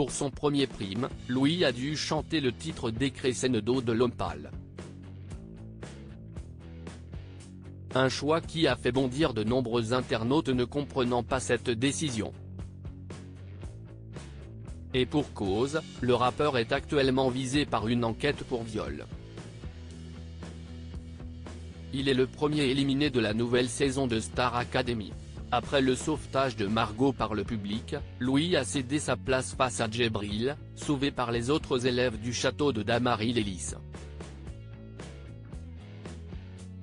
Pour son premier prime, Louis a dû chanter le titre Decrescendo de l'Homme Pâle. Un choix qui a fait bondir de nombreux internautes ne comprenant pas cette décision. Et pour cause, le rappeur est actuellement visé par une enquête pour viol. Il est le premier éliminé de la nouvelle saison de Star Academy. Après le sauvetage de Margot par le public, Louis a cédé sa place face à Djibril, sauvé par les autres élèves du château de Damary-les-Lys.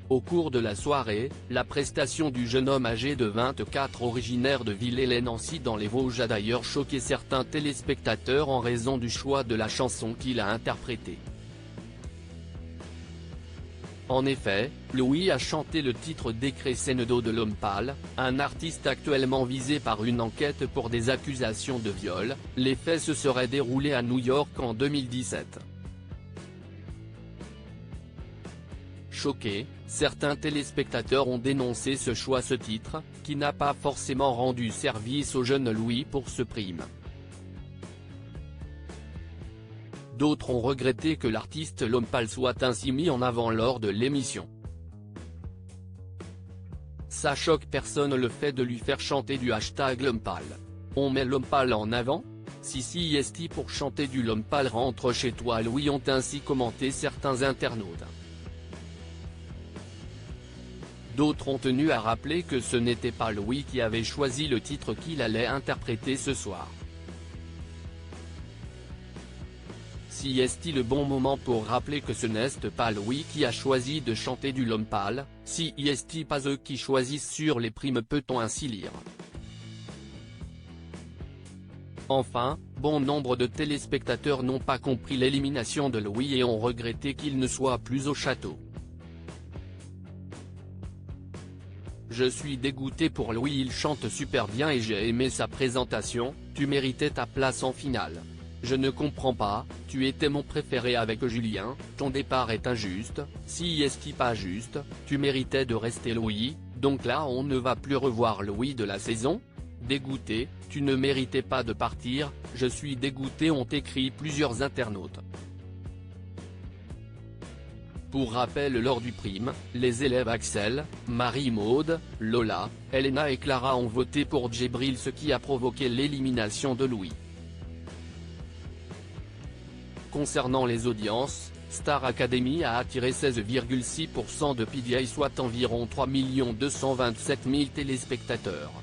Au cours de la soirée, la prestation du jeune homme âgé de 24 originaire de Villers-lès-Nancy dans les Vosges a d'ailleurs choqué certains téléspectateurs en raison du choix de la chanson qu'il a interprétée. En effet, Louis a chanté le titre Decrescendo de l'Homme Pâle, un artiste actuellement visé par une enquête pour des accusations de viol. Les faits se seraient déroulés à New York en 2017. Choqués, certains téléspectateurs ont dénoncé ce titre, qui n'a pas forcément rendu service au jeune Louis pour ce prime. D'autres ont regretté que l'artiste L'Homme Pâle soit ainsi mis en avant lors de l'émission. Ça choque personne le fait de lui faire chanter du #L'Homme Pâle. On met L'Homme Pâle en avant ? Si est pour chanter du L'Homme Pâle rentre chez toi Louis ont ainsi commenté certains internautes. D'autres ont tenu à rappeler que ce n'était pas Louis qui avait choisi le titre qu'il allait interpréter ce soir. Si est le bon moment pour rappeler que ce n'est pas Louis qui a choisi de chanter du L'Homme Pâle, si est pas eux qui choisissent sur les primes peut-on ainsi lire. Enfin, bon nombre de téléspectateurs n'ont pas compris l'élimination de Louis et ont regretté qu'il ne soit plus au château. Je suis dégoûté pour Louis, il chante super bien et j'ai aimé sa présentation, tu méritais ta place en finale. Je ne comprends pas, tu étais mon préféré avec Julien, ton départ est injuste, si est pas juste, tu méritais de rester Louis, donc là on ne va plus revoir Louis de la saison ? Dégoûté, tu ne méritais pas de partir, je suis dégoûté ont écrit plusieurs internautes. Pour rappel lors du prime, les élèves Axel, Marie-Maude, Lola, Elena et Clara ont voté pour Djibril ce qui a provoqué l'élimination de Louis. Concernant les audiences, Star Academy a attiré 16,6% de PDA soit environ 3 227 000 téléspectateurs.